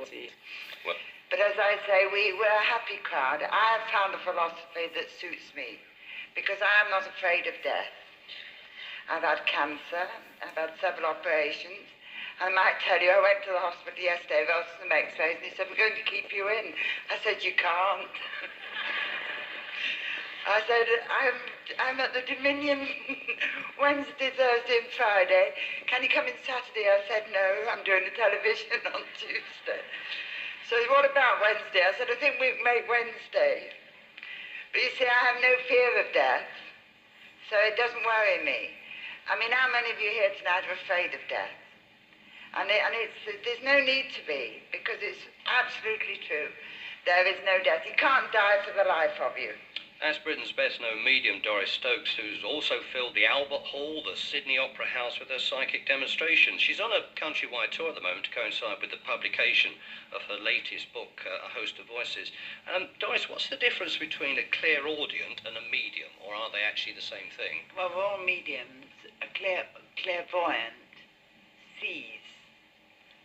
see. Well, but as I say, we're a happy crowd. I have found a philosophy that suits me, because I am not afraid of death. I've had cancer, I've had several operations. I might tell you, I went to the hospital yesterday, got some x-rays, and he said, we're going to keep you in. I said, you can't. I said, I'm at the Dominion Wednesday, Thursday and Friday. Can you come in Saturday? I said, no, I'm doing the television on Tuesday. So what about Wednesday? I said, I think we can make Wednesday. But you see, I have no fear of death, so it doesn't worry me. I mean, how many of you here tonight are afraid of death? And there's no need to be, because it's absolutely true. There is no death. You can't die for the life of you. As Britain's best-known medium, Doris Stokes, who's also filled the Albert Hall, the Sydney Opera House with her psychic demonstrations. She's on a countrywide tour at the moment to coincide with the publication of her latest book, A Host of Voices. Doris, what's the difference between a clairaudient and a medium, or are they actually the same thing? Well, we're all mediums. A clairvoyant sees.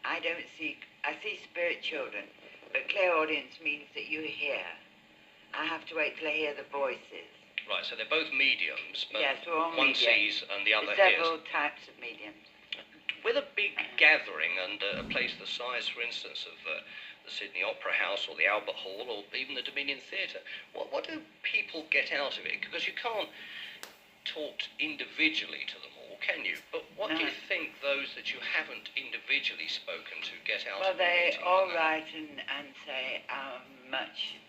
I don't see, I see spirit children, but clairaudience means that you hear. I have to wait till I hear the voices. Right, so they're both mediums, but yes, we're all one mediums. sees and the other There's hears. several types of mediums. With a big gathering and a place the size, for instance, of the Sydney Opera House or the Albert Hall or even the Dominion Theatre, what do people get out of it? Because you can't talk individually to them all, can you? But what do you think those that you haven't individually spoken to get out of it? Well, they all write and say how much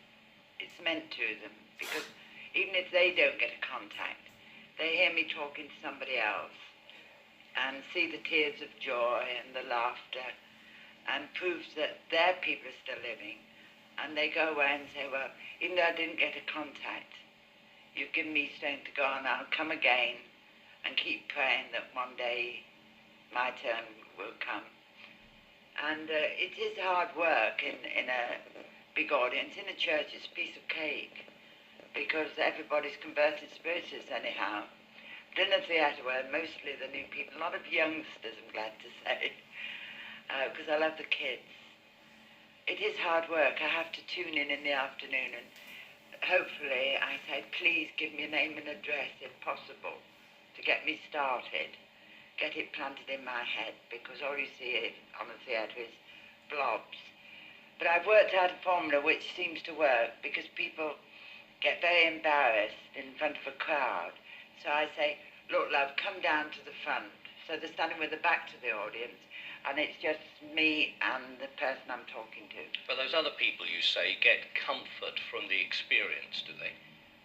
it's meant to them, because even if they don't get a contact, they hear me talking to somebody else and see the tears of joy and the laughter, and proves that their people are still living. And they go away and say, well, even though I didn't get a contact, you've given me strength to go on, I'll come again and keep praying that one day my turn will come. And it is hard work in a big audience. In a church, it's a piece of cake, because everybody's converted spiritualists anyhow. But in a theatre where mostly the new people, a lot of youngsters, I'm glad to say, because I love the kids. It is hard work. I have to tune in the afternoon, and hopefully I say, please give me a name and address if possible to get me started, get it planted in my head, because all you see on the theatre is blobs. But I've worked out a formula which seems to work, because people get very embarrassed in front of a crowd. So I say, look, love, come down to the front. So they're standing with their back to the audience, and it's just me and the person I'm talking to. But those other people, you say, get comfort from the experience, do they?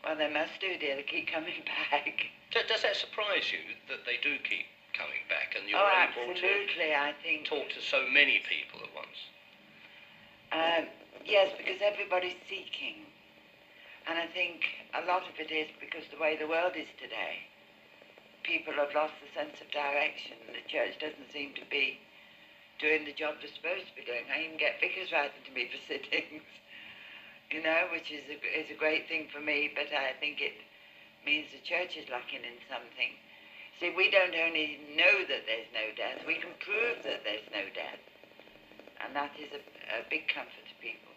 Well, they must do, dear. They keep coming back. Does that surprise you, that they do keep coming back, and you're able absolutely, I think. Talk to so many people at once? Yes, because everybody's seeking. And I think a lot of it is because the way the world is today, people have lost the sense of direction. The church doesn't seem to be doing the job they're supposed to be doing. I even get vicars writing to me for sittings, you know, which is a great thing for me, but I think it means the church is lacking in something. See, we don't only know that there's no death, we can prove that there's no death. And that is a big comfort to people.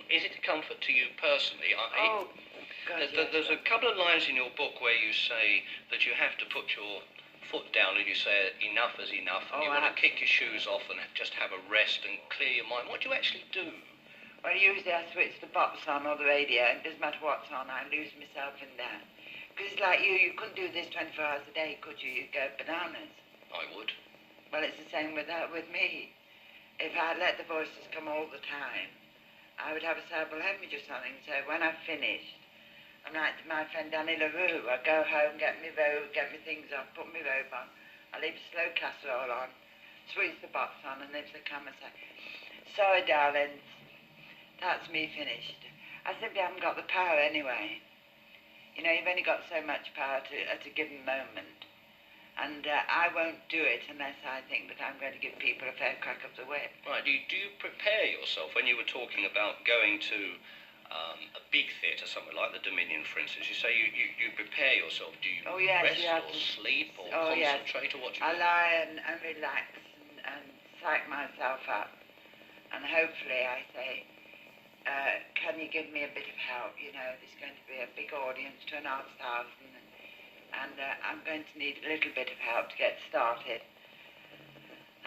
Is it a comfort to you personally? God, there's a couple of lines in your book where you say that you have to put your foot down and you say enough is enough, and you want to kick your shoes off and just have a rest and clear your mind. What do you actually do? Well, usually I switch the box on or the radio, and it doesn't matter what's on, I lose myself in that. Because it's like you couldn't do this 24 hours a day, could you? You'd go bananas. I would. Well, it's the same with me. If I let the voices come all the time, I would have a cerebral hemorrhage or something. So when I've finished, I'm like to my friend Danny LaRue, I go home, get my robe, get my things off, put my robe on, I leave a slow casserole on, switch the box on, and if they come and say, sorry darlings, that's me finished. I simply haven't got the power anyway. You know, you've only got so much power at a given moment. And I won't do it unless I think that I'm going to give people a fair crack of the whip. Right. Do you prepare yourself when you were talking about going to a big theatre, somewhere like the Dominion, for instance? You say you prepare yourself. Do you rest or sleep or concentrate, or what do you do? I lie and relax and psych myself up. And hopefully I say, can you give me a bit of help? You know, there's going to be a big audience, 2,500, and I'm going to need a little bit of help to get started.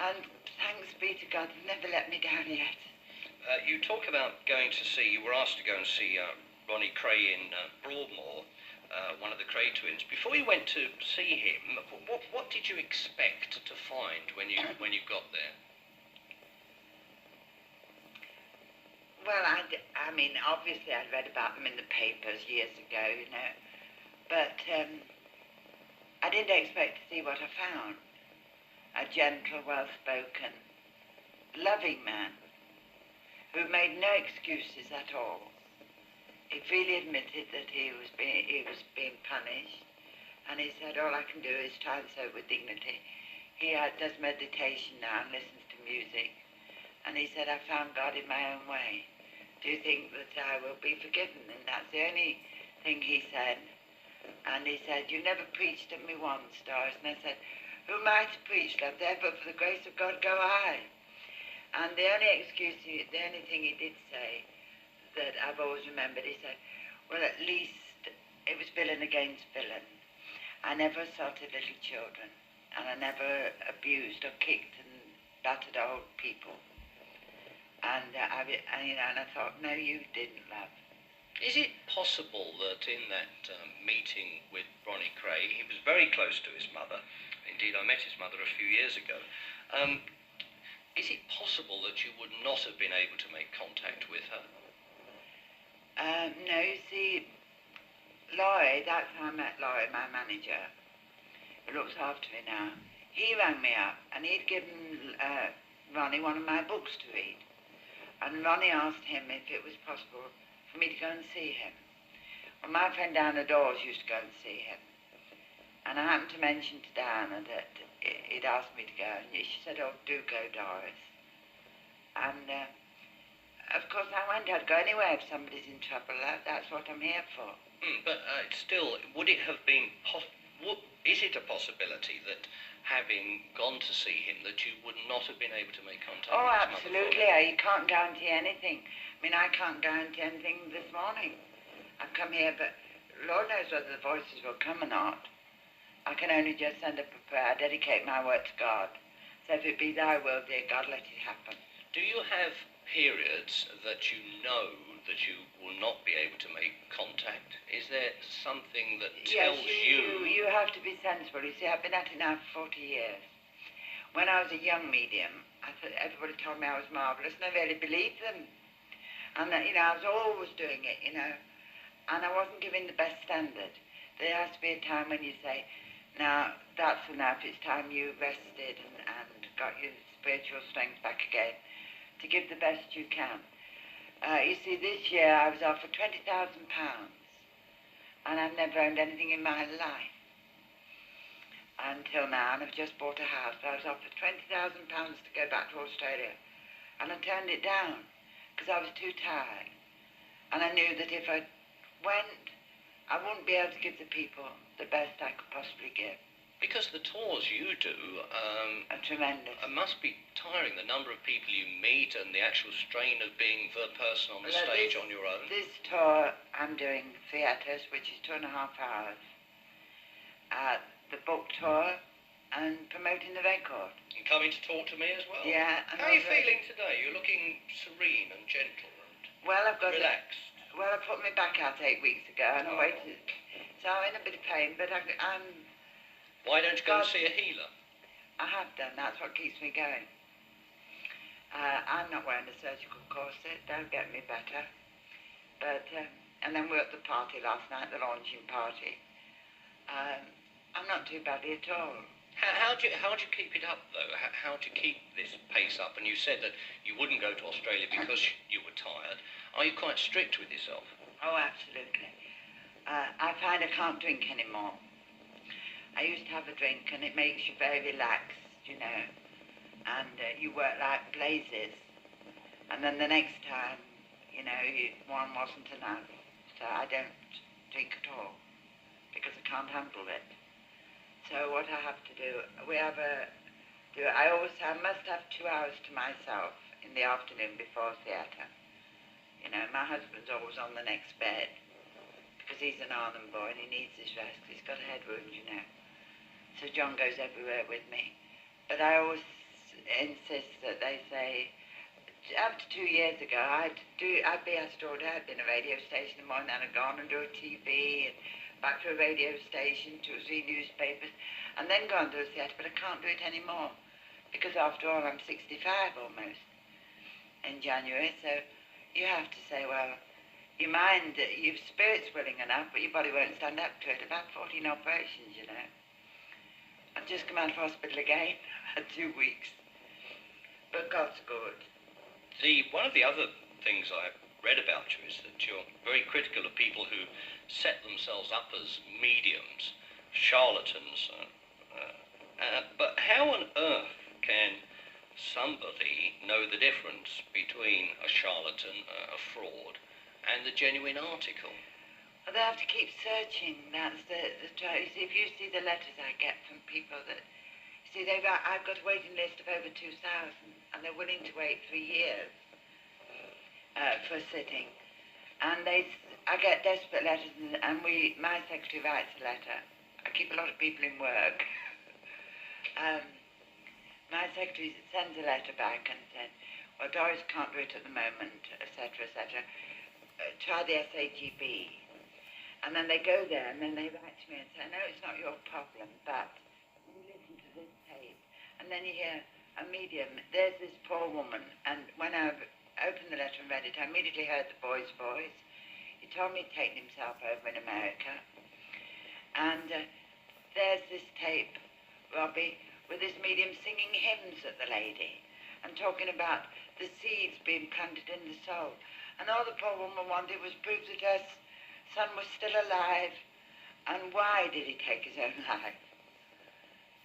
And thanks be to God, He's never let me down yet. You talk about you were asked to go and see Ronnie Cray in Broadmoor, one of the Cray twins. Before you went to see him, what did you expect to find when you got there? Well, I mean, obviously I'd read about them in the papers years ago, you know, but I didn't expect to see what I found. A gentle, well-spoken, loving man who made no excuses at all. He freely admitted that he was being punished, and he said, all I can do is try and serve with dignity. He does meditation now and listens to music, and he said, I found God in my own way. Do you think that I will be forgiven? And that's the only thing he said. And he said, you never preached at me once, Doris. And I said, who am I to preach, love? There, but for the grace of God go I. And the only thing he did say that I've always remembered, he said, well, at least it was villain against villain. I never assaulted little children, and I never abused or kicked and battered old people. And I thought, no, you didn't, love. Is it possible that in that meeting with Ronnie Cray, he was very close to his mother. Indeed, I met his mother a few years ago. Is it possible that you would not have been able to make contact with her? No, you see, Lloyd, that's how I met Lloyd, my manager, who looks after me now. He rang me up, and he'd given Ronnie one of my books to read. And Ronnie asked him if it was possible for me to go and see him. Well, my friend Diana Dawes used to go and see him. And I happened to mention to Diana that he'd asked me to go, and she said, oh, do go, Doris. And, of course, I went. I'd go anywhere if somebody's in trouble. That's what I'm here for. But still, would it have been is it a possibility that having gone to see him, that you would not have been able to make contact Oh, with his absolutely. You can't guarantee anything. I mean, I can't guarantee anything this morning. I've come here, but Lord knows whether the voices will come or not. I can only just send up a prayer, dedicate my work to God. So if it be thy will, dear God, let it happen. Do you have periods that you know that you will not be able to make contact? Is there something that tells you... You have to be sensible. You see, I've been at it now for 40 years. When I was a young medium, I thought everybody told me I was marvellous, and I really believed them. And, I was always doing it, and I wasn't giving the best standard. There has to be a time when you say, now, that's enough. It's time you rested and got your spiritual strength back again to give the best you can. You see, this year I was offered £20,000, and I've never owned anything in my life until now, and I've just bought a house. I was offered £20,000 to go back to Australia, and I turned it down because I was too tired, and I knew that if I went, I wouldn't be able to give the people the best I could possibly give. Because the tours you do are tremendous. Must be tiring, the number of people you meet and the actual strain of being the person on the stage on your own. This tour I'm doing theatres, which is 2.5 hours. The book tour and promoting the record. And coming to talk to me as well. Yeah. How are you feeling today? You're looking serene and gentle and relaxed. Well, I put my back out 8 weeks ago and I waited. So I'm in a bit of pain, but I'm... Why don't you go and see a healer? I have done. That's what keeps me going. I'm not wearing a surgical corset. Don't get me better. But, and then we were at the party last night, the launching party. I'm not too badly at all. How do you keep it up, though? How do you keep this pace up? And you said that you wouldn't go to Australia because you were tired. Are you quite strict with yourself? Oh, absolutely. I find I can't drink anymore. I used to have a drink, and it makes you very relaxed, and you work like blazes. And then the next time, one wasn't enough. So I don't drink at all, because I can't handle it. So what I have to do, I always say I must have 2 hours to myself in the afternoon before theatre. You know, my husband's always on the next bed because he's an Arnhem boy and he needs his rest because he's got a head wound, you know. So John goes everywhere with me. But I always insist that they say, up to 2 years ago, I'd be at order. I'd been a radio station in the morning and I'd gone and do a TV and back to a radio station, 2 or 3 newspapers, and then go and do a theatre, but I can't do it anymore because after all, I'm 65 almost in January, so you have to say, well, your mind, your spirit's willing enough, but your body won't stand up to it. I've had 14 operations, you know. I've just come out of hospital again, had 2 weeks, but God's good. One of the other things I've read about you is that you're very critical of people who set themselves up as mediums, charlatans. But how on earth can somebody know the difference between a charlatan, a fraud, and the genuine article? Well, they have to keep searching. That's the try. You see, if you see the letters I get from people that, you see, I've got a waiting list of over 2,000, and they're willing to wait 3 years for a sitting. And I get desperate letters, and my secretary writes a letter. I keep a lot of people in work. My secretary sends a letter back and said, well, Doris can't do it at the moment, etc., etc. Try the SAGB. And then they go there, and then they write to me and say, no, it's not your problem, but you listen to this tape. And then you hear a medium, there's this poor woman, and when I opened the letter and read it, I immediately heard the boy's voice. He told me he'd taken himself over in America. And there's this tape, Robbie, with this medium singing hymns at the lady and talking about the seeds being planted in the soul. And all the poor woman wanted was proof that her son was still alive, and why did he take his own life?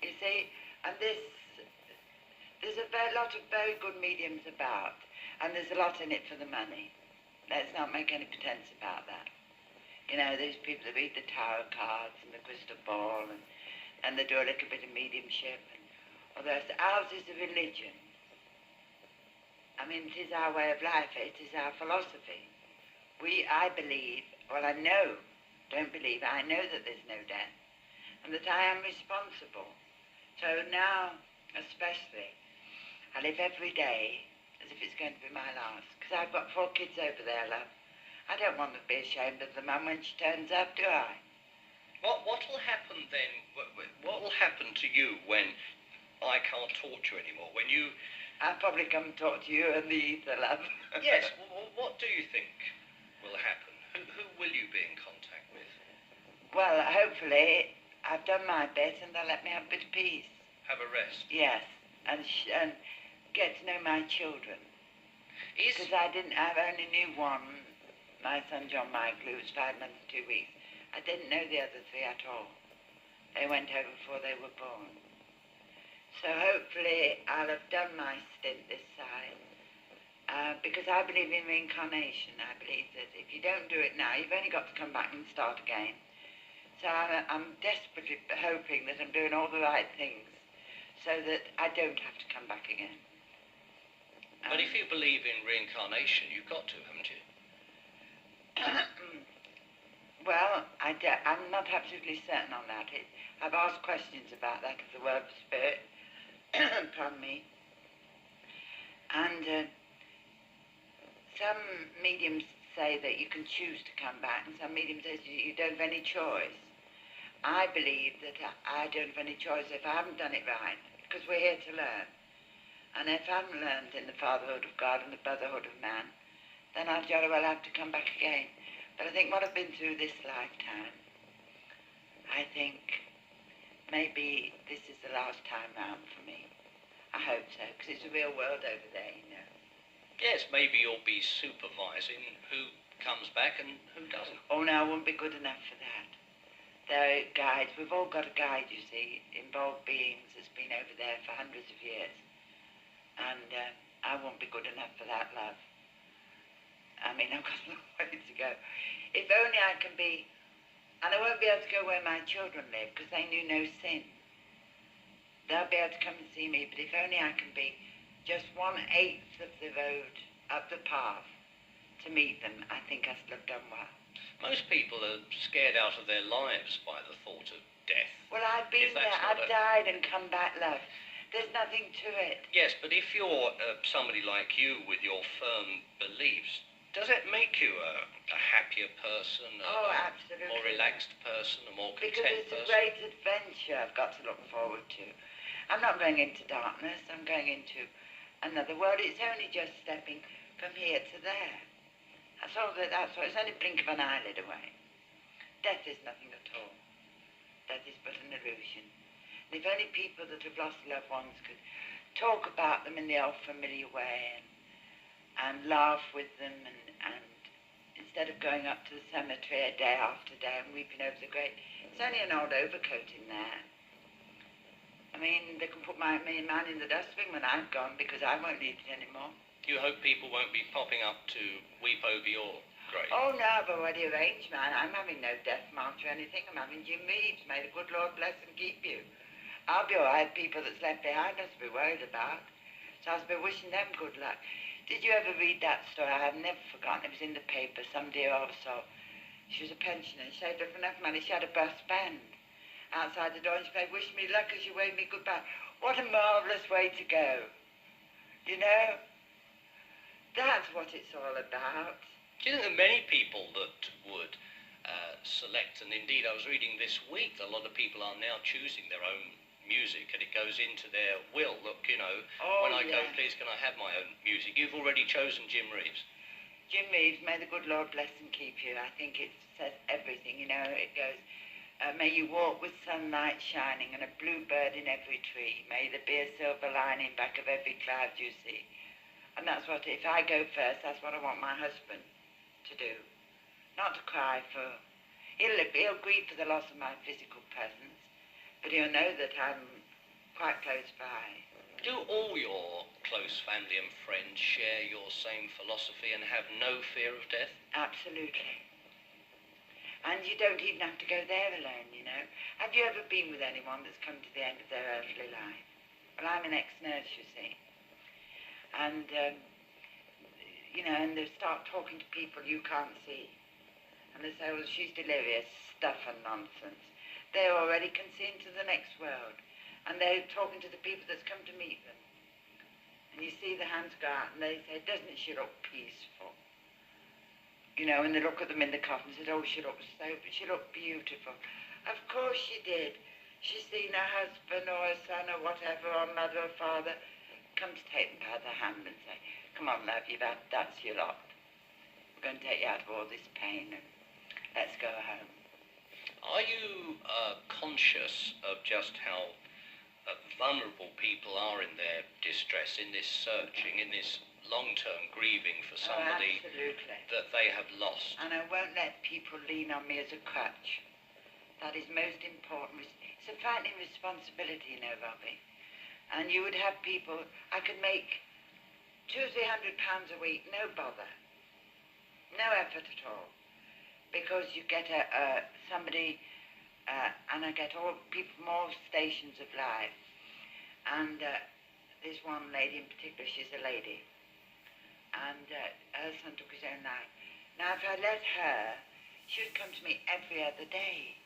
You see, and there's a lot of very good mediums about, and there's a lot in it for the money. Let's not make any pretense about that. You know, there's people that read the tarot cards and the crystal ball, and they do a little bit of mediumship. Ours is a religion. I mean, it is our way of life. It is our philosophy. I believe, well, I know, don't believe, I know that there's no death, and that I am responsible. So now, especially, I live every day as if it's going to be my last, because I've got 4 kids over there, love. I don't want them to be ashamed of the mum when she turns up, do I? What will happen then? What will happen to you when I can't talk to you anymore? When you... I'll probably come and talk to you in the ether, love. Yes, what do you think will happen? Who will you be in contact with? Well, hopefully, I've done my bit and they'll let me have a bit of peace. Have a rest? Yes, and get to know my children. Because I only knew one, my son John Michael, who was 5 months and 2 weeks. I didn't know the other 3 at all. They went over before they were born. So hopefully I'll have done my stint this side. Because I believe in reincarnation. I believe that if you don't do it now, you've only got to come back and start again. So I'm desperately hoping that I'm doing all the right things so that I don't have to come back again. But if you believe in reincarnation, you've got to, haven't you? Well, I'm not absolutely certain on that. I've asked questions about that of the world of spirit. Pardon me. And some mediums say that you can choose to come back, and some mediums say you don't have any choice. I believe that I don't have any choice if I haven't done it right, because we're here to learn. And if I haven't learned in the fatherhood of God and the brotherhood of man, then I'll jolly well have to come back again. But I think what I've been through this lifetime, I think maybe this is the last time round for me. I hope so, because it's a real world over there, you know. Yes, maybe you'll be supervising who comes back and who doesn't. Oh, no, I won't be good enough for that. There are guides. We've all got a guide, you see, involved beings that's been over there for hundreds of years. And I won't be good enough for that, love. I mean, I've got a long way to go. If only I can be... And I won't be able to go where my children live, because they knew no sin. They'll be able to come and see me, but if only I can be just 1/8 of the road up the path to meet them, I think I still have done well. Most people are scared out of their lives by the thought of death. Well, I've been there. I've died and come back, love. There's nothing to it. Yes, but if you're somebody like you with your firm beliefs, does it make you a happier person, Absolutely. a more relaxed person, a more content because it's person? a great adventure I've got to look forward to. I'm not going into darkness. I'm going into another world. It's only just stepping from here to there. That's all. It's only a blink of an eyelid away. Death is nothing at all. Death is but an illusion. And if only people that have lost loved ones could talk about them in the old familiar way and laugh with them and instead of going up to the cemetery day after day and weeping over the grave, it's only an old overcoat in there. I mean, they can put my man in the dustbin when I'm gone because I won't need it anymore. You hope people won't be popping up to weep over your grave? Oh, no, I've already arranged, man. I'm having no death march or anything. I'm having Jim Reeves. May the good Lord bless and keep you. I'll be all right. People that's left behind us to be worried about. So I'll be wishing them good luck. Did you ever read that story? I have never forgotten. It was in the paper. Some dear old soul. She was a pensioner. She saved up enough money. She had a brass band outside the door and she played Wish Me Luck as you waved me goodbye. What a marvellous way to go. You know? That's what it's all about. Do you think there are many people that would select, and indeed I was reading this week that a lot of people are now choosing their own music and it goes into their will. Look, you know, when I go, please can I have my own music? You've already chosen Jim Reeves. Jim Reeves, may the good Lord bless and keep you. I think it says everything, you know. It goes, may you walk with sunlight shining and a bluebird in every tree. May there be a silver lining back of every cloud you see. And that's what, if I go first, that's what I want my husband to do. Not to cry for, he'll grieve for the loss of my physical presence, but he'll know that I'm quite close by. Do all your close family and friends share your same philosophy and have no fear of death? Absolutely. And you don't even have to go there alone, you know. Have you ever been with anyone that's come to the end of their earthly life? Well, I'm an ex-nurse, you see. And, you know, and they start talking to people you can't see. And they say, well, she's delirious, stuff and nonsense. They already can see into the next world. And they're talking to the people that's come to meet them. And you see the hands go out and they say, doesn't she look peaceful? You know, and they look at them in the coffin and said, oh, she looked beautiful. Of course she did. She's seen her husband or her son or whatever, or mother or father, come to take them by the hand and say, come on, love, that's your lot. We're going to take you out of all this pain and let's go home. Are you conscious of just how vulnerable people are in their distress, in this searching, in this long-term grieving for somebody that they have lost? And I won't let people lean on me as a crutch. That is most important. It's a frightening responsibility, you know, Robbie. And you would have people, I could make £200 or £300 a week, no bother. No effort at all. Because you get somebody, and I get all people from all stations of life. And there's one lady in particular, she's a lady. And her son took his own life. Now, if I let her, she would come to me every other day.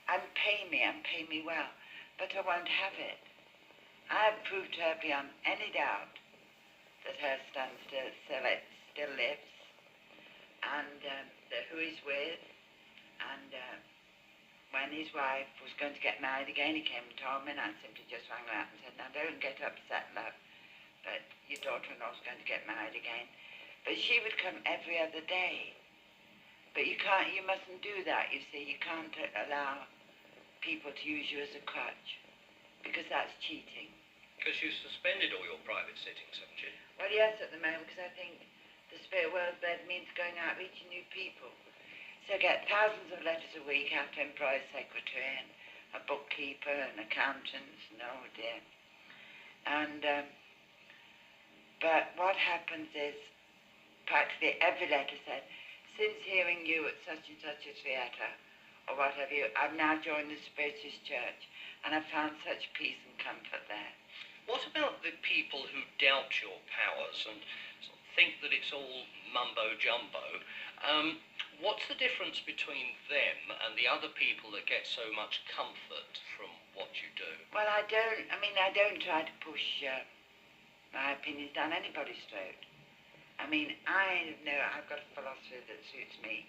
And pay me well. But I won't have it. I have proved to her beyond any doubt that her son still lives. And who he's with, and when his wife was going to get married again, he came and told me, and I simply just rang her up and said, now don't get upset, love, but your daughter-in-law's going to get married again. But she would come every other day. But you mustn't do that, you see. You can't allow people to use you as a crutch, because that's cheating. Because you suspended all your private sittings, haven't you? Well, yes, at the moment, because I think the spirit world bed means going out reaching new people. So I get thousands of letters a week. I have to employ a secretary and a bookkeeper and accountants and oh dear. And but what happens is practically every letter said, since hearing you at such and such a theatre or what have you, I've now joined the Spiritist Church and I've found such peace and comfort there. What about the people who doubt your powers and sort of think that it's all mumbo jumbo? What's the difference between them and the other people that get so much comfort from what you do? Well, I don't try to push my opinions down anybody's throat. I mean, I know I've got a philosophy that suits me.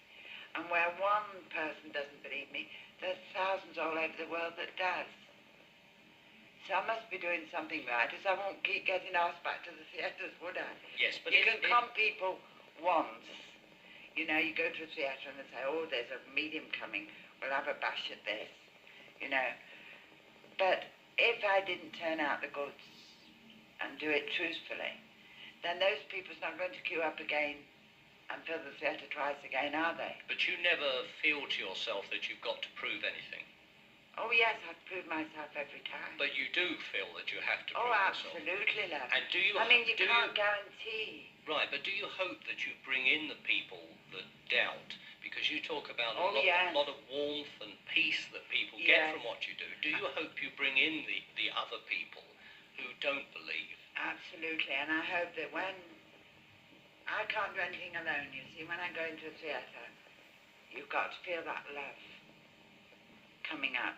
And where one person doesn't believe me, there's thousands all over the world that does. So I must be doing something right, as I won't keep getting asked back to the theatres, would I? Yes, but you can con people once. You know, you go to a theatre and they say, oh, there's a medium coming, we'll have a bash at this, you know. But if I didn't turn out the goods and do it truthfully, then those people's not going to queue up again and fill the theatre twice again, are they? But you never feel to yourself that you've got to prove anything. Oh, yes, I've proved myself every time. But you do feel that you have to prove yourself. Oh, yourself. Absolutely, love. And do you... I mean, you can't guarantee. Right, but do you hope that you bring in the people that doubt? Because you talk about a lot of warmth and peace that people get from what you do. Do you hope you bring in the other people who don't believe? Absolutely, and I hope that when... I can't do anything alone, you see. When I go into a theatre, you've got to feel that love coming up.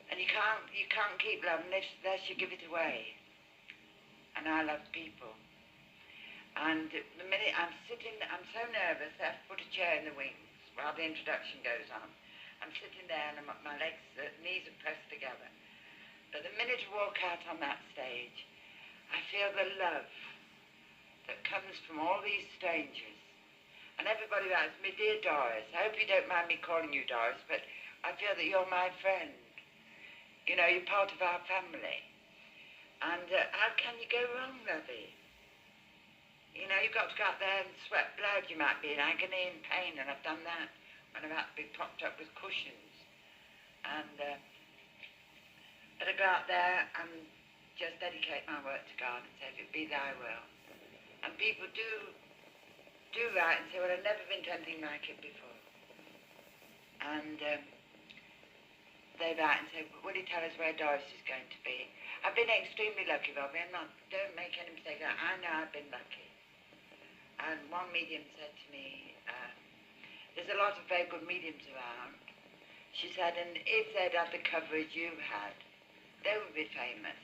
And you can't keep love unless you give it away. And I love people. And the minute I'm sitting, I'm so nervous I have to put a chair in the wings while the introduction goes on. I'm sitting there and my legs, knees are pressed together. But the minute I walk out on that stage, I feel the love that comes from all these strangers. And everybody writes me, dear Doris, I hope you don't mind me calling you Doris, but I feel that you're my friend. You know, you're part of our family. And how can you go wrong, lovey? You know, you've got to go out there and sweat blood. You might be in agony and pain, and I've done that when I've had to be propped up with cushions. And but I go out there and just dedicate my work to God and say, if it be thy will. And people do write and say, well, I've never been to anything like it before. And they write and say, will you tell us where Doris is going to be? I've been extremely lucky, Robbie. Don't make any mistake. I know I've been lucky. And one medium said to me, there's a lot of very good mediums around. She said, and if they'd had the coverage you've had, they would be famous,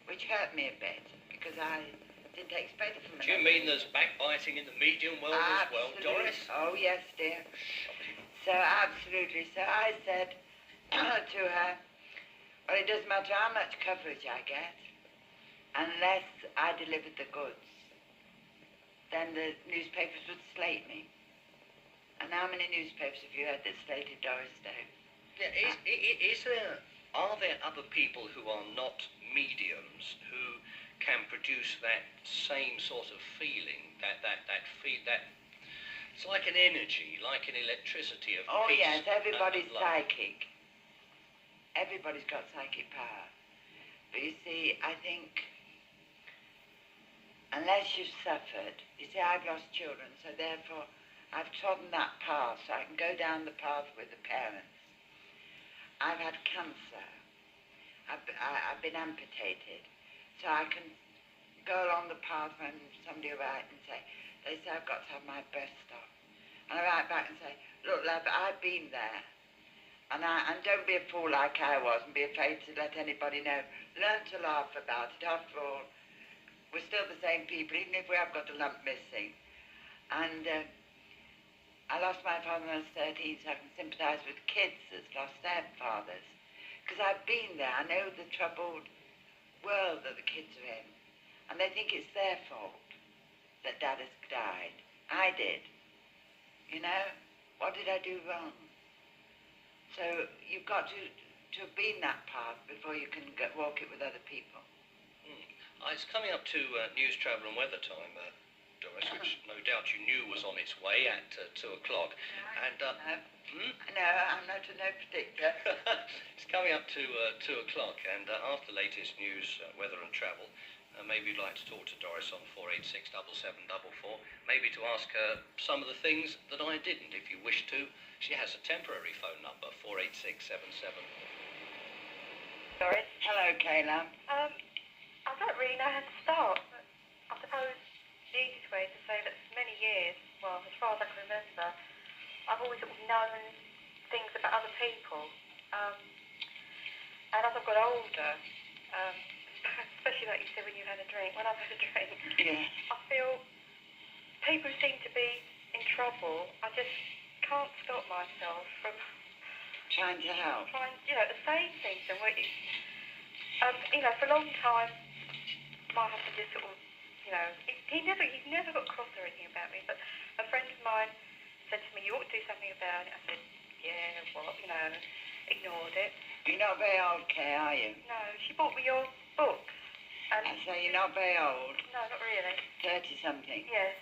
which hurt me a bit, because I didn't expect it from Do you mean there's backbiting in the medium world as well, Doris? Oh, yes, dear. So, absolutely. So I said to her, well, it doesn't matter how much coverage I get, unless I delivered the goods. Then the newspapers would slate me. And how many newspapers have you had that slated Doris Stokes? Yeah, are there other people who are not mediums who can produce that same sort of feeling, that it's like an energy, like an electricity of Oh peace? yes, everybody's psychic. Everybody's got psychic power. But you see, I think, unless you've suffered, you see, I've lost children, so therefore I've trodden that path, so I can go down the path with the parents. I've had cancer. I've been amputated, so I can go along the path when somebody will write and say, they say I've got to have my breast stopped. And I write back and say, look, love, I've been there. And don't be a fool like I was and be afraid to let anybody know. Learn to laugh about it. After all, we're still the same people, even if we have got a lump missing. And I lost my father when I was 13, so I can sympathise with kids that's lost their fathers. Because I've been there. I know the troubled world that the kids are in. And they think it's their fault that Dad has died. I did. You know? What did I do wrong? So you've got to have been that path before you can walk it with other people. It's coming up to news, travel and weather time, Doris, which no doubt you knew was on its way at 2 o'clock. No, I'm not a no predictor. It's coming up to 2 o'clock, and after the latest news, weather and travel, maybe you'd like to talk to Doris on 486-7744, maybe to ask her some of the things that I didn't, if you wish to. She has a temporary phone number, 48677. Doris? Hello, Kayla. I don't really know how to start. But I suppose the easiest way is to say that for many years, well, as far as I can remember, I've always sort of known things about other people. And as I've got older, especially like you said when you had a drink, when I've had a drink, I feel people who seem to be in trouble, I just can't stop myself from trying to help. To say things and for a long time, my husband just sort of, he never got cross or anything about me, but a friend of mine said to me, you ought to do something about it. I said, yeah, what, ignored it. You're not very old, Kay, are you? No, she bought me your books. And I say you're not very old. No, not really. 30-something? Yes.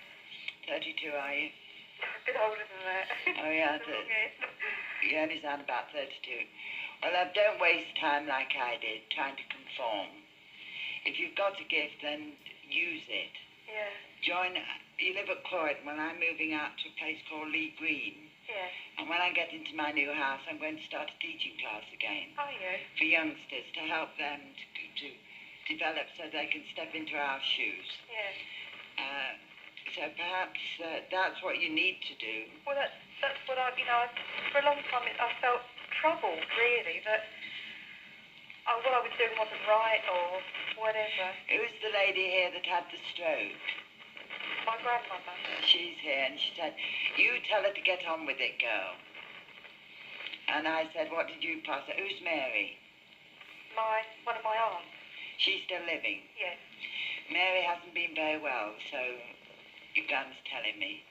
32, are you? A bit older than that. Oh, yeah. You only sound about 32. Well, don't waste time like I did, trying to conform. If you've got a gift, then use it. Yeah. You live at Croydon. Well, I'm moving out to a place called Lee Green. Yes. And when I get into my new house, I'm going to start a teaching class again. Are you? For youngsters, to help them to develop so they can step into our shoes. Yes. So perhaps that's what you need to do. Well, that's what for a long time I felt troubled, really, that what I was doing wasn't right or whatever. Who's the lady here that had the stroke? My grandmother. She's here, and she said, you tell her to get on with it, girl. And I said, what did you pass her? Who's Mary? One of my aunts. She's still living? Yes. Mary hasn't been very well, so your gun's telling me.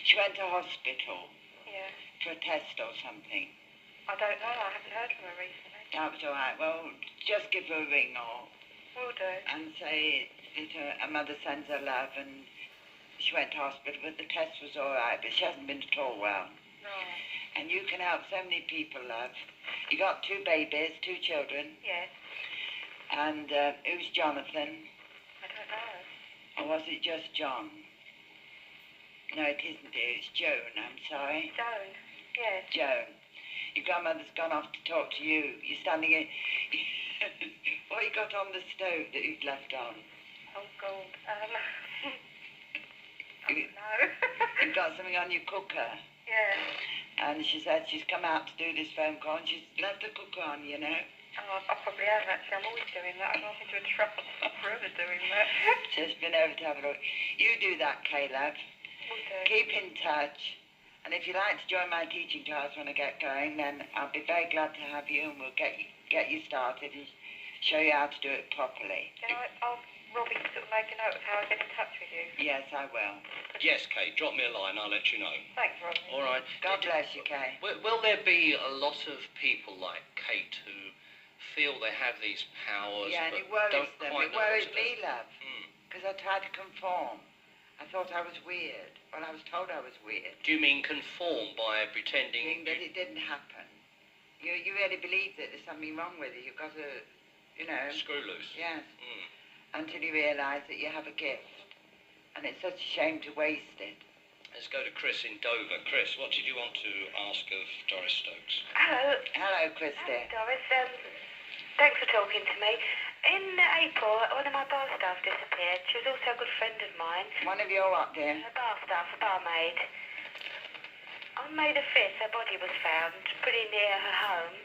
She went to hospital. Yeah. For a test or something. I don't know. I haven't heard from her recently. That was all right. Well, just give her a ring Will do. And say that her mother sends her love and she went to hospital, but the test was all right, but she hasn't been at all well. No. And you can help so many people, love. You got 2 babies, 2 children. Yes. And who's Jonathan? I don't know. Or was it just John? No, it isn't, dear. It's Joan, I'm sorry. Joan, yes. Joan. Your grandmother's gone off to talk to you. You're standing in... What you got on the stove that you'd left on? Oh, God. I don't know. You've got something on your cooker. Yeah. And she said she's come out to do this phone call and she's left the cooker on, you know. Oh, I probably have, actually. I'm always doing that. I'm not into a trouble. I'm forever doing that. Just been over to have a look. You do that, Kay, love. Will do. Keep in touch. And if you'd like to join my teaching class when I get going, then I'll be very glad to have you and we'll get you started and show you how to do it properly. Can I ask Robbie to sort of make a note of how I get in touch with you? Yes, I will. Yes, Kate, drop me a line, I'll let you know. Thanks, Robbie. All right. God bless you, Kay. Will there be a lot of people like Kate who feel they have these powers Yeah, and but it worries don't them. quite It know what worries to do? me, love, because I tried to conform. I thought I was weird. Well, I was told I was weird. Do you mean conform by pretending... That it didn't happen. You really believe that there's something wrong with you. You've got to, Screw loose. Yes. Until you realise that you have a gift. And it's such a shame to waste it. Let's go to Chris in Dover. Chris, what did you want to ask of Doris Stokes? Hello. Hello, Christy. Hello, Doris. Thanks for talking to me. In April, one of my bar staff disappeared. She was also a good friend of mine. One of your what, dear? A bar staff, a barmaid. On May the 5th, her body was found pretty near her home.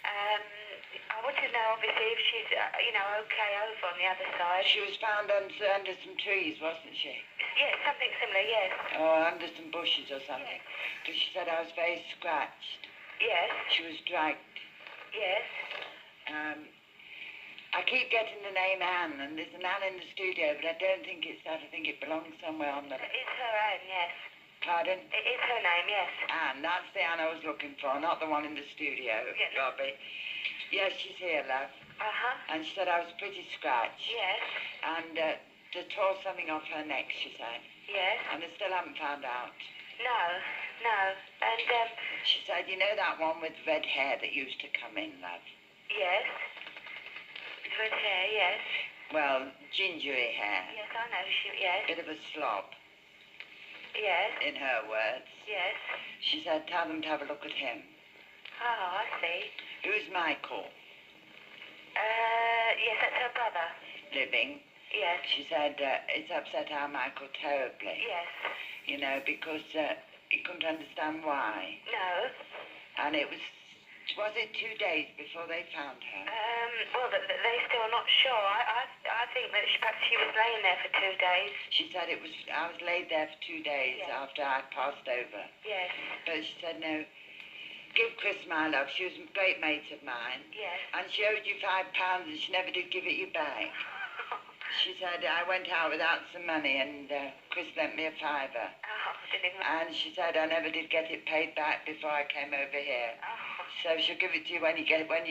I want to know, obviously, if she's, okay over on the other side. She was found under some trees, wasn't she? Yes, something similar, yes. Or under some bushes or something. Because she said I was very scratched. Yes. She was dragged. Yes. I keep getting the name Anne, and there's an Anne in the studio, but I don't think it's that. I think it belongs somewhere on the... It's her Anne, yes. Pardon? It is her name, yes. Anne, that's the Anne I was looking for, not the one in the studio, Yes. Robbie. Yes, she's here, love. Uh-huh. And she said I was pretty scratched. Yes. And they tore something off her neck, she said. Yes. And they still haven't found out. No. And, She said, you know that one with red hair that used to come in, love? yes. With hair, yes. Well, gingery hair. Yes, I know. Yes. Bit of a slob, Yes. in her words. Yes. She said, tell them to have a look at him. Oh, I see. Who's Michael? Yes, that's her brother. living. Yes. She said it's upset our Michael terribly. Yes. You know, because he couldn't understand why. No. And it was it 2 days before they found her? Well, they're still not sure. I think that perhaps she was laying there for 2 days. She said I was laid there for 2 days after I passed over. Yes. But she said, no, give Chris my love. She was a great mate of mine. Yes. And she owed you £5 and she never did give it you back. She said, I went out without some money and Chris lent me a fiver. Oh, didn't even... And she said I never did get it paid back before I came over here. Oh. So she'll give it to you when you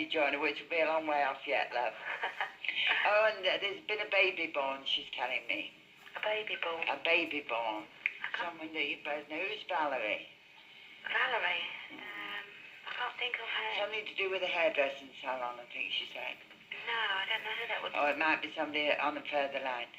join her, which will be a long way off yet, love. Oh, and there's been a baby born, she's telling me. A baby born? A baby born. Someone that you both know. Who's Valerie? Valerie? I can't think of her. Something to do with a hairdressing salon, I think she said. No, I don't know who that would be. Oh, it might be somebody on a further line.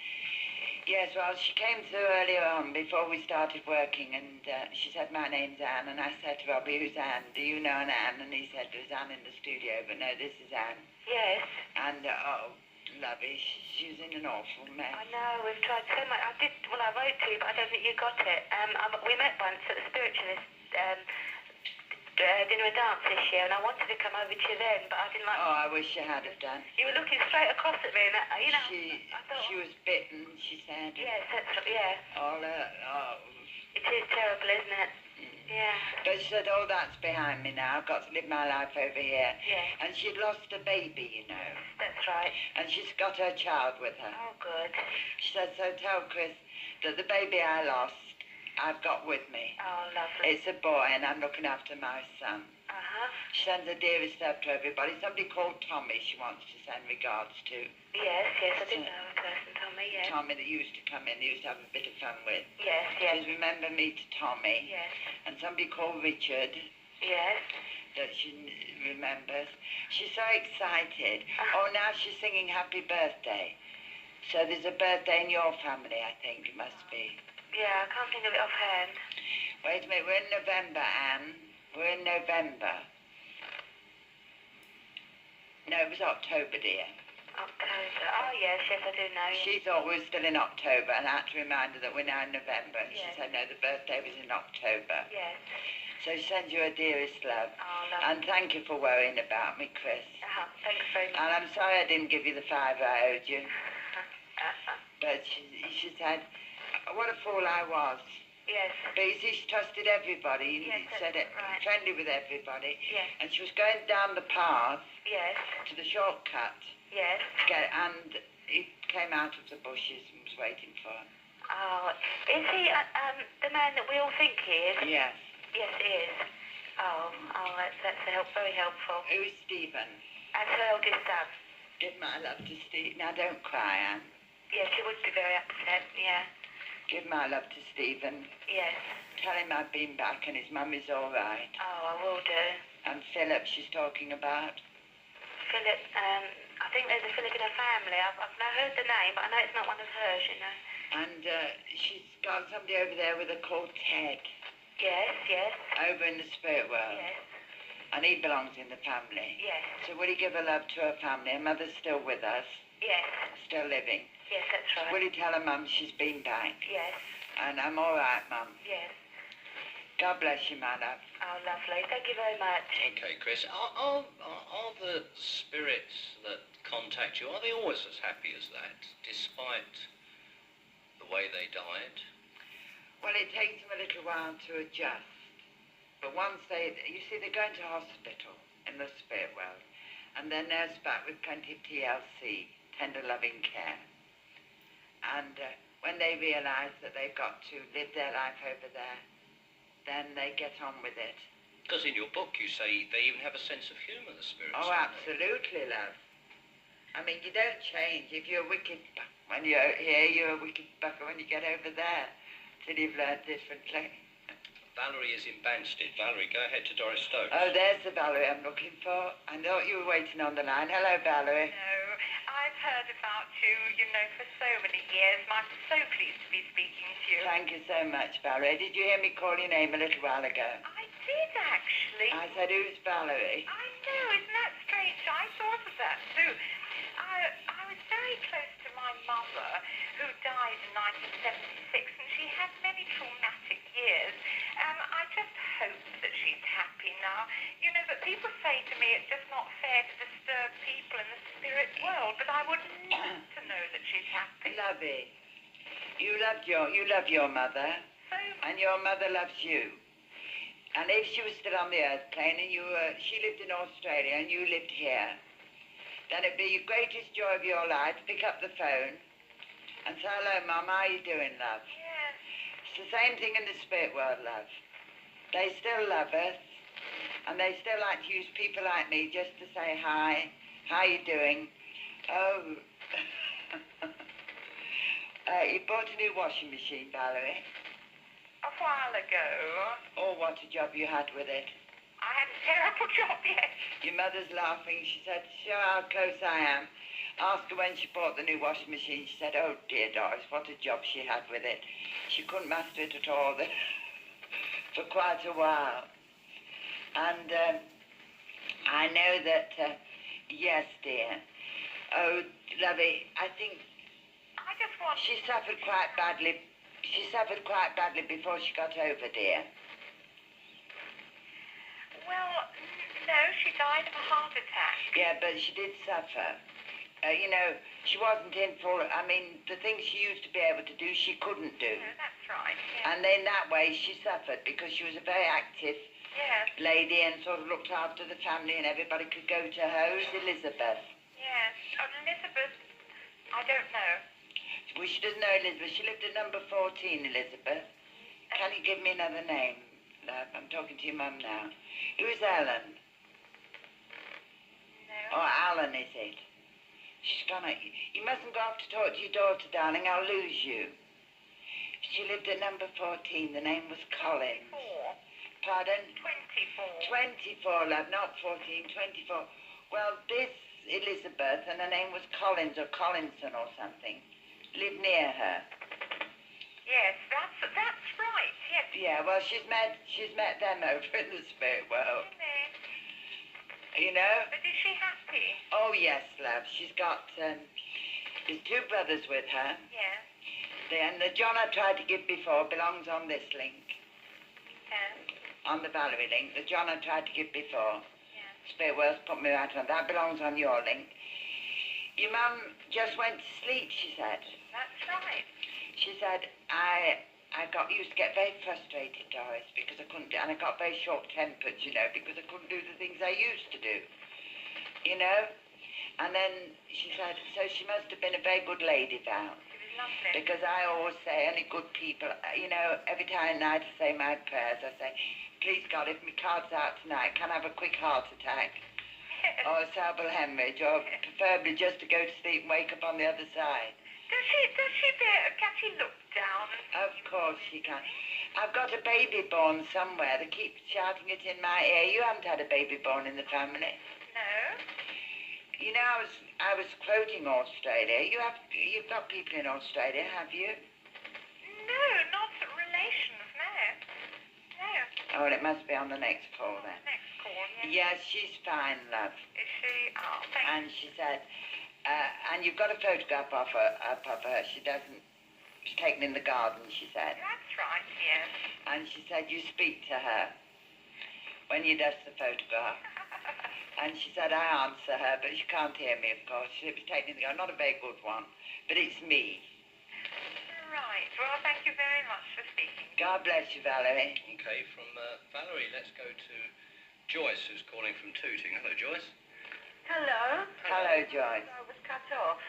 Yes, well, she came through earlier on before we started working, and she said, my name's Anne, and I said to Robbie, who's Anne? Do you know an Anne? And he said, there's Anne in the studio, but no, this is Anne. Yes. And, oh, lovely, she was in an awful mess. I know, we've tried so much. I wrote to you, but I don't think you got it. We met once at the spiritualist dinner and dance this year, and I wanted to come over to you then, but I didn't like... Oh, I wish you had have done. You were looking straight across at me, and you know... I thought... She was bitten, she said. Yes, that's right, yeah. All oh. It is terrible, isn't it? Yeah. But she said, oh, that's behind me now. I've got to live my life over here. Yeah. And she'd lost a baby, you know. That's right. And she's got her child with her. Oh, good. She said, so tell Chris that the baby I lost, I've got with me. Oh, lovely. It's a boy, and I'm looking after my son. Uh-huh. She sends her dearest love to everybody. Somebody called Tommy she wants to send regards to. Yes, I did know a person, Tommy, yes. Tommy that used to come in, they used to have a bit of fun with. Yes. Says, remember me to Tommy. Yes. And somebody called Richard. Yes. That she remembers. She's so excited. Oh, now she's singing Happy Birthday. So there's a birthday in your family, I think it must be. Yeah, I can't think of it offhand. Wait a minute, we're in November, Anne. We're in November. No, it was October, dear. October. Oh, yes, I do know. She thought we were still in October, and I had to remind her that we're now in November. And yes. She said, no, the birthday was in October. Yes. So she sends you her dearest love. Oh, lovely. And thank you for worrying about me, Chris. Thanks very much. And I'm sorry I didn't give you the fiver I owed you. But she said, what a fool I was. Yes. But you see, she trusted everybody. Yes, said it right. Friendly with everybody. Yes. And she was going down the path. Yes. To the shortcut. Yes. And he came out of the bushes and was waiting for her. Oh, is he the man that we all think he is? Yes. Yes, he is. Oh, that's very helpful. Who is Stephen? That's her eldest son. Give my love to Steve. Now, don't cry, Anne. Yes, she would be very upset, yeah. Give my love to Stephen. Yes. Tell him I've been back and his mum is all right. Oh, I will do. And Philip she's talking about. Philip, I think there's a Philip in her family. I've not heard the name, but I know it's not one of hers, you know. And she's got somebody over there with her called Ted. Yes. Over in the spirit world. Yes. And he belongs in the family. Yes. So will he give her love to her family? Her mother's still with us. Yes. Still living. Yes, that's right. Will you tell her mum she's been back? Yes. And I'm all right, mum. Yes. God bless you, my love. Oh, lovely. Thank you very much. Okay, Chris. Are the spirits that contact you, are they always as happy as that, despite the way they died? Well, it takes them a little while to adjust. But once you see, they're going to hospital in the spirit world. And they're nursed back with plenty of TLC, tender loving care. And when they realise that they've got to live their life over there, then they get on with it. Because in your book you say they even have a sense of humour, the spirits. Oh, absolutely, love. I mean, you don't change. If you're a wicked when you're here, you're a wicked bucker when you get over there, till you've learned differently. Valerie is in Banstead. Valerie, go ahead to Doris Stokes. Oh, there's the Valerie I'm looking for. I thought you were waiting on the line. Hello, Valerie. No, I've heard about you, for so many years. I'm so pleased to be speaking to you. Thank you so much, Valerie. Did you hear me call your name a little while ago? I did, actually. I said, who's Valerie? I know, isn't that strange? I thought of that, too. I was very close to my mother, who died in 1976, and she had many traumatic years. I just hope that she's happy now. You know, but people say to me it's just not fair to disturb people in the spirit world, but I would love to know that she's happy. Lovey, you love your mother, So and your mother loves you. And if she was still on the earth plane and she lived in Australia and you lived here, then it'd be your greatest joy of your life to pick up the phone and say, hello, Mum, how you doing, love? yes. It's the same thing in the spirit world, love. They still love us, and they still like to use people like me just to say hi, how you doing? Oh, you bought a new washing machine, Valerie. A while ago. Oh, what a job you had with it. I had a terrible job, yes. Your mother's laughing. She said, show how close I am. Ask her when she bought the new washing machine. She said, oh, dear Doris, what a job she had with it. She couldn't master it at all for quite a while. And I know that, yes, dear. Oh, lovey, I think I just want... she suffered quite badly. She suffered quite badly before she got over, dear. Well, no, she died of a heart attack. Yeah, but she did suffer. You know, she wasn't in full... I mean, the things she used to be able to do, she couldn't do. No, that's right, yes. And in that way, she suffered because she was a very active Yes, lady and sort of looked after the family and everybody could go to her. Who's Elizabeth? yes. Oh, Elizabeth, I don't know. Well, she doesn't know Elizabeth. She lived at number 14, Elizabeth. Can you give me another name, love? I'm talking to your mum now. Who's Ellen? No. Or Alan, is it? She's gonna... You mustn't go off to talk to your daughter, darling. I'll lose you. She lived at number 14. The name was Collins. 24. Pardon? 24. 24, love, not 14, 24. Well, this Elizabeth, and her name was Collins or Collinson or something, lived near her. Yes, that's right, yes. Yeah, well, she's met them over in the spirit world. Really? You know? But is she happy? Oh, yes, love. She's got, there's two brothers with her. Yes. And the John I tried to give before belongs on this link, Yes. on the Valerie link. The John I tried to give before. Yes. Spirit world's put me right on. That belongs on your link. Your mum just went to sleep, she said. That's right. She said, used to get very frustrated, Doris, because I couldn't, and I got very short-tempered, you know, because I couldn't do the things I used to do, you know? And then she said, so she must have been a very good lady, Val. She was lovely. Because I always say, only good people, you know, every time at night I say my prayers, I say, please God, if my card's out tonight, can I have a quick heart attack? Yes. Or a cerebral hemorrhage, or preferably just to go to sleep and wake up on the other side. Can she look down? Of course she can. I've got a baby born somewhere. They keep shouting it in my ear. You haven't had a baby born in the family. No. You know, I was quoting Australia. You've got people in Australia, have you? No, not relations, no. No. Oh, well, it must be on the next call then. Next call, yes. Yes, she's fine, love. Is she? Oh, thank you. And she said, and you've got a photograph of her. She's taken in the garden, she said. That's right, yes. And she said, you speak to her when you does the photograph. And she said, I answer her, but she can't hear me, of course. She was taken in the garden. Not a very good one, but it's me. Right. Well, thank you very much for speaking. God bless you, Valerie. Okay, from Valerie, let's go to Joyce, who's calling from Tooting. Hello, Joyce. Hello. Hello, Joyce. I was cut off.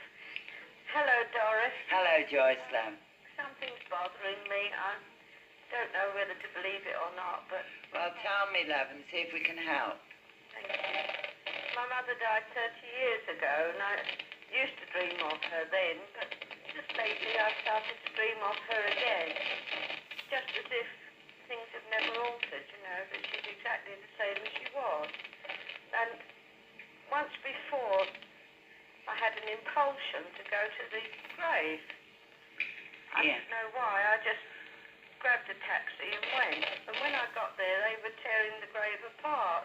Hello, Doris. Hello, Joyce, love. Something's bothering me. I don't know whether to believe it or not, but... Well, tell me, love, and see if we can help. Thank you. My mother died 30 years ago, and I used to dream of her then, but just lately I've started to dream of her again. Just as if things have never altered, you know, that she's exactly the same as she was. And once before, I had an impulsion to go to the grave. I Yeah. don't know why. I just grabbed a taxi and went. And when I got there, they were tearing the grave apart.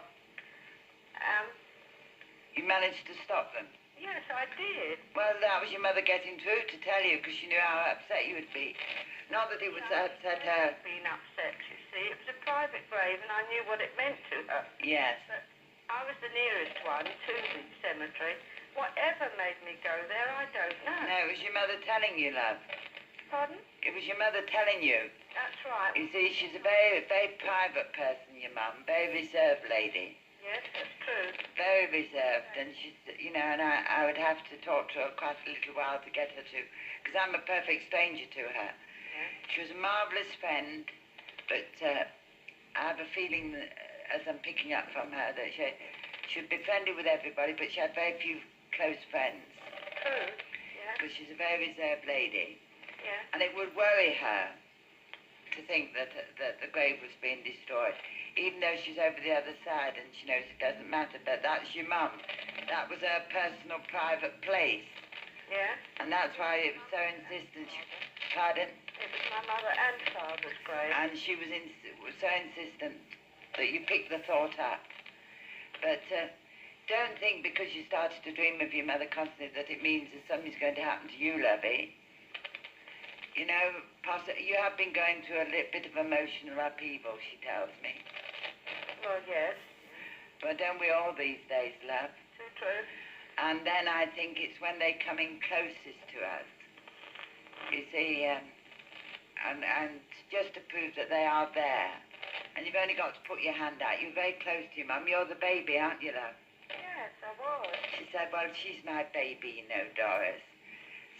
You managed to stop them? Yes, I did. Well, that was your mother getting through to tell you, because she knew how upset you would be. Not that it would upset her. Being upset, you see. It was a private grave, and I knew what it meant to her. Yes. But I was the nearest one to the cemetery. Whatever made me go there, I don't know. No, it was your mother telling you, love. Pardon? It was your mother telling you. That's right. You see, she's a very, very private person, your mum. Very reserved lady. Yes, that's true. Very reserved, and she's, you know, and I would have to talk to her quite a little while to get her to, because I'm a perfect stranger to her. Yeah. She was a marvellous friend, but I have a feeling, that, as I'm picking up from her, that she would be friendly with everybody, but she had very few close friends. True. Yeah. Because she's a very reserved lady. Yeah. And it would worry her to think that the grave was being destroyed, even though she's over the other side and she knows it doesn't matter, but that's your mum. That was her personal, private place. Yeah. And that's why it was so insistent. Pardon? It was my mother and father's grave. And she was so insistent that you pick the thought up. But don't think because you started to dream of your mother constantly that it means that something's going to happen to you, lovey. You know, you have been going through a little bit of emotional upheaval, she tells me. Well, yes. But don't we all these days, love? Too true. And then I think it's when they come in closest to us. You see, and just to prove that they are there. And you've only got to put your hand out. You're very close to your mum. You're the baby, aren't you, love? Yes, I was. She said, well, she's my baby, you know, Doris.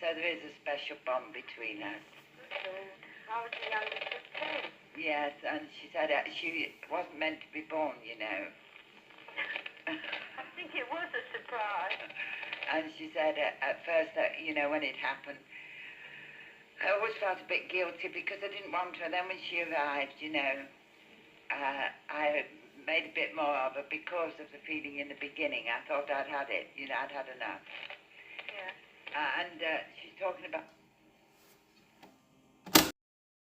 So there is a special bond between us. Good. I was the youngest of 10. Yes, and she said she wasn't meant to be born, you know. I think it was a surprise. And she said at first that, you know, when it happened, I always felt a bit guilty because I didn't want her. Then when she arrived, you know, I made a bit more of her because of the feeling in the beginning. I thought I'd had it, you know, I'd had enough. Yeah. And she's talking about